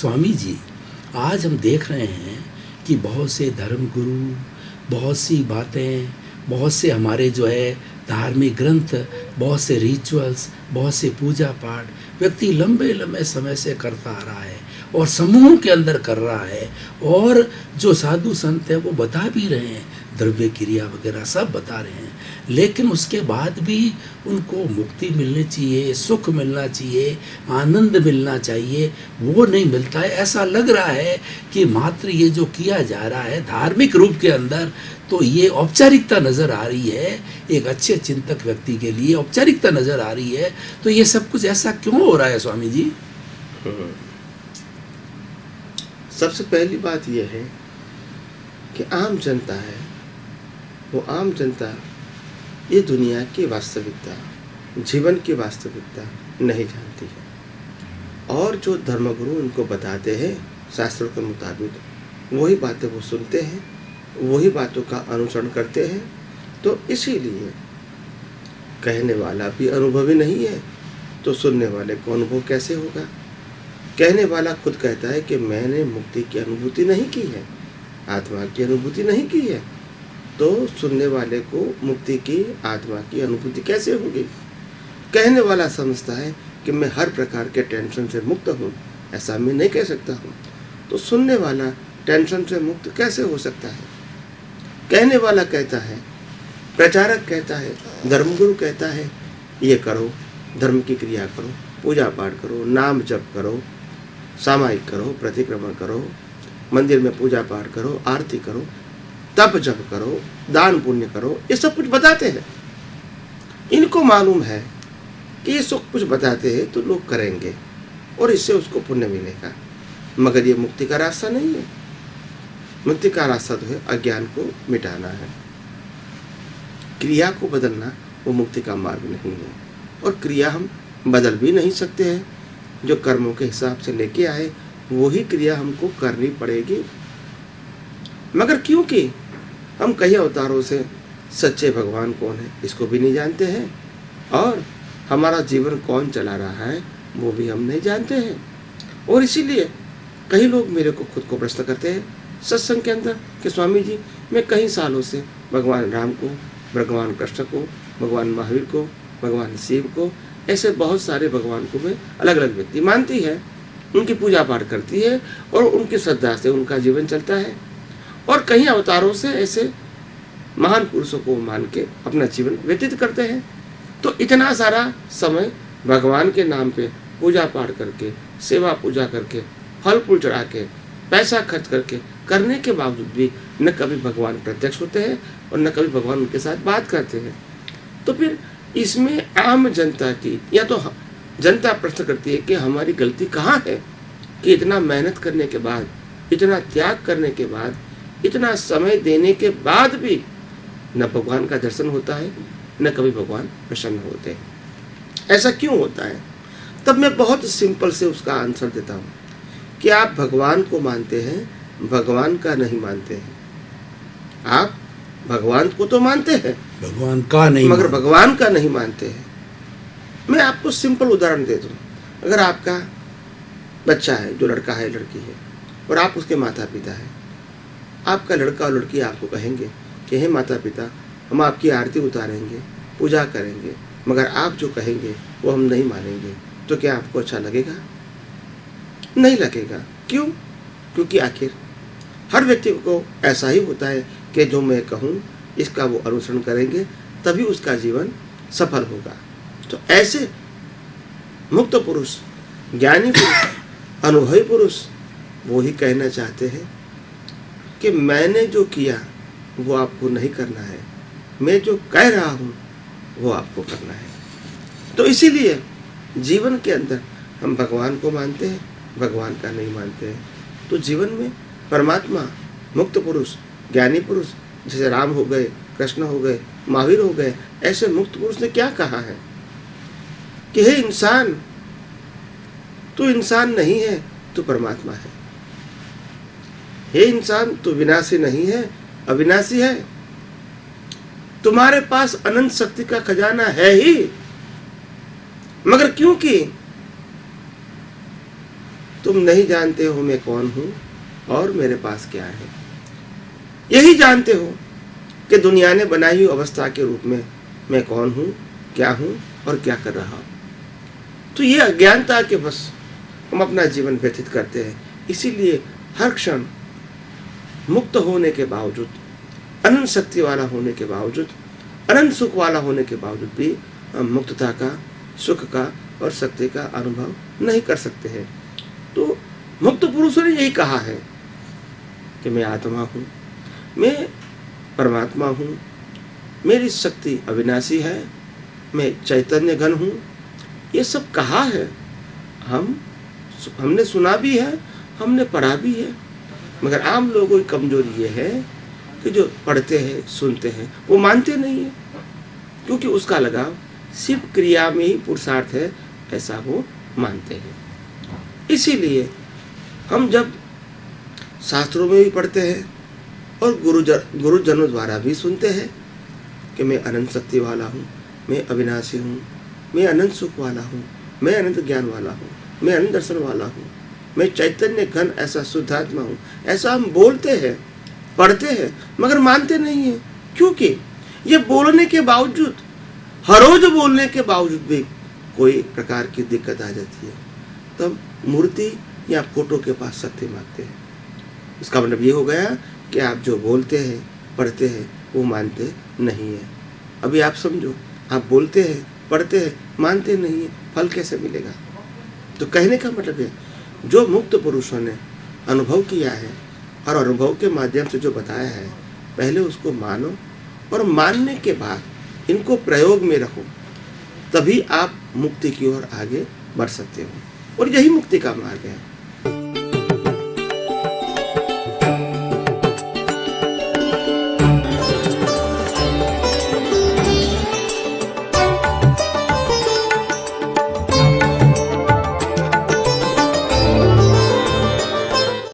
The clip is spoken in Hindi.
स्वामी जी, आज हम देख रहे हैं कि बहुत से धर्मगुरु, बहुत सी बातें, बहुत से हमारे जो है धार्मिक ग्रंथ, बहुत से रिचुअल्स, बहुत से पूजा पाठ व्यक्ति लंबे लंबे समय से करता आ रहा है और समूह के अंदर कर रहा है, और जो साधु संत हैं वो बता भी रहे हैं, द्रव्य क्रिया वगैरह सब बता रहे हैं, लेकिन उसके बाद भी उनको मुक्ति मिलनी चाहिए, सुख मिलना चाहिए, आनंद मिलना चाहिए, वो नहीं मिलता है। ऐसा लग रहा है कि मात्र ये जो किया जा रहा है धार्मिक रूप के अंदर, तो ये औपचारिकता नज़र आ रही है, एक अच्छे चिंतक व्यक्ति के लिए औपचारिकता नज़र आ रही है। तो ये सब कुछ ऐसा क्यों हो रहा है स्वामी जी? सबसे पहली बात यह है कि आम जनता है, वो आम जनता ये दुनिया की वास्तविकता, जीवन की वास्तविकता नहीं जानती है, और जो धर्मगुरु उनको बताते हैं शास्त्रों के मुताबिक वही बातें वो सुनते हैं, वही बातों का अनुसरण करते हैं। तो इसीलिए कहने वाला भी अनुभवी नहीं है, तो सुनने वाले को अनुभव कैसे होगा? कहने वाला खुद कहता है कि मैंने मुक्ति की अनुभूति नहीं की है, आत्मा की अनुभूति नहीं की है, तो सुनने वाले को मुक्ति की, आत्मा की अनुभूति कैसे होगी? कहने वाला समझता है कि मैं हर प्रकार के टेंशन से मुक्त हूँ, ऐसा मैं नहीं कह सकता हूँ, तो सुनने वाला टेंशन से मुक्त कैसे हो सकता है? कहने वाला कहता है, प्रचारक कहता है, धर्मगुरु कहता है, ये करो, धर्म की क्रिया करो, पूजा पाठ करो, नाम जप करो, सामायिक करो, प्रतिक्रमण करो, मंदिर में पूजा पाठ करो, आरती करो, तप जप करो, दान पुण्य करो, ये सब कुछ बताते हैं। इनको मालूम है कि ये सब कुछ बताते हैं तो लोग करेंगे और इससे उसको पुण्य मिलेगा, मगर ये मुक्ति का रास्ता नहीं है। मुक्ति का रास्ता तो है अज्ञान को मिटाना है, क्रिया को बदलना वो मुक्ति का मार्ग नहीं है, और क्रिया हम बदल भी नहीं सकते हैं। जो कर्मों के हिसाब से लेके आए वही क्रिया हमको करनी पड़ेगी, मगर क्योंकि हम कई अवतारों से सच्चे भगवान कौन है इसको भी नहीं जानते हैं, और हमारा जीवन कौन चला रहा है वो भी हम नहीं जानते हैं। और इसीलिए कई लोग मेरे को खुद को प्रश्न करते हैं सत्संग के अंदर कि स्वामी जी, मैं कई सालों से भगवान राम को, भगवान कृष्ण को, भगवान महावीर को, भगवान शिव को, ऐसे बहुत सारे भगवान को मैं अलग अलग व्यक्ति मानती है, उनकी पूजा पाठ करती है और उनकी श्रद्धा से उनका जीवन चलता है, और कई अवतारों से ऐसे महान पुरुषों को मान के अपना जीवन व्यतीत करते हैं। तो इतना सारा समय भगवान के नाम पे पूजा पाठ करके, सेवा पूजा करके, फल फूल चढ़ा के, पैसा खर्च करके करने के बावजूद भी न कभी भगवान प्रत्यक्ष होते हैं और न कभी भगवान उनके साथ बात करते हैं। तो फिर इसमें आम जनता की, या तो जनता प्रश्न करती है कि हमारी गलती कहाँ है कि इतना मेहनत करने के बाद, इतना त्याग करने के बाद, इतना समय देने के बाद भी न भगवान का दर्शन होता है, न कभी भगवान प्रसन्न होते हैं। ऐसा क्यों होता है? तब मैं बहुत सिंपल से उसका आंसर देता हूँ कि आप भगवान को मानते हैं, भगवान का नहीं मानते हैं। आप भगवान को तो मानते हैं, भगवान का नहीं, मगर भगवान का नहीं मानते हैं। मैं आपको सिंपल उदाहरण दे दूँ। अगर आपका बच्चा है, जो लड़का है, लड़की है, और आप उसके माता पिता हैं, आपका लड़का और लड़की आपको कहेंगे कि हे माता पिता, हम आपकी आरती उतारेंगे, पूजा करेंगे, मगर आप जो कहेंगे वो हम नहीं मानेंगे, तो क्या आपको अच्छा लगेगा? नहीं लगेगा। क्यों? क्योंकि आखिर हर व्यक्ति को ऐसा ही होता है कि जो मैं कहूँ इसका वो अनुसरण करेंगे, तभी उसका जीवन सफल होगा। तो ऐसे मुक्त पुरुष, ज्ञानी पुरुष, अनुभवी पुरुष वो ही कहना चाहते हैं कि मैंने जो किया वो आपको नहीं करना है, मैं जो कह रहा हूँ वो आपको करना है। तो इसीलिए जीवन के अंदर हम भगवान को मानते हैं, भगवान का नहीं मानते हैं। तो जीवन में परमात्मा, मुक्त पुरुष, ज्ञानी पुरुष, जैसे राम हो गए, कृष्ण हो गए, महावीर हो गए, ऐसे मुक्त पुरुष ने क्या कहा है कि हे इंसान, तू इंसान नहीं है, तू परमात्मा है। हे इंसान, तू विनाशी नहीं है, अविनाशी है। तुम्हारे पास अनंत शक्ति का खजाना है ही, मगर क्योंकि तुम नहीं जानते हो मैं कौन हूँ और मेरे पास क्या है। यही जानते हो कि दुनिया ने बनाई हुई अवस्था के रूप में मैं कौन हूँ, क्या हूँ और क्या कर रहा हूँ। तो ये अज्ञानता के बस हम अपना जीवन व्यतीत करते हैं। इसीलिए हर क्षण मुक्त होने के बावजूद, अनंत शक्ति वाला होने के बावजूद, अनंत सुख वाला होने के बावजूद भी हम मुक्तता का, सुख का और शक्ति का अनुभव नहीं कर सकते हैं। तो मुक्त पुरुषों ने यही कहा है कि मैं आत्मा हूँ, मैं परमात्मा हूँ, मेरी शक्ति अविनाशी है, मैं चैतन्य घन हूँ। ये सब कहा है, हमने सुना भी है, हमने पढ़ा भी है। मगर आम लोगों की कमजोरी ये है कि जो पढ़ते हैं, सुनते हैं, वो मानते नहीं है, क्योंकि उसका लगाव सिर्फ क्रिया में ही पुरुषार्थ है, ऐसा वो मानते हैं। इसीलिए हम जब शास्त्रों में भी पढ़ते हैं और गुरुजनों द्वारा भी सुनते हैं कि मैं अनंत शक्ति वाला हूँ, मैं अविनाशी हूँ, मैं अनंत सुख वाला हूँ, मैं अनंत ज्ञान वाला हूँ, मैं अनंत दर्शन वाला हूँ, मैं चैतन्य घन ऐसा शुद्धात्मा हूँ, ऐसा हम बोलते हैं, पढ़ते हैं, मगर मानते नहीं है। क्योंकि ये बोलने के बावजूद, हर रोज बोलने के बावजूद भी कोई प्रकार की दिक्कत आ जाती है, तब मूर्ति या फोटो के पास शक्ति मांगते हैं। इसका मतलब ये हो गया कि आप जो बोलते हैं, पढ़ते हैं, वो मानते नहीं है। अभी आप समझो, आप बोलते हैं, पढ़ते हैं, मानते नहीं है, फल कैसे मिलेगा? तो कहने का मतलब है, जो मुक्त पुरुषों ने अनुभव किया है और अनुभव के माध्यम से जो बताया है, पहले उसको मानो और मानने के बाद इनको प्रयोग में रखो, तभी आप मुक्ति की ओर आगे बढ़ सकते हो। और यही मुक्ति का मार्ग है।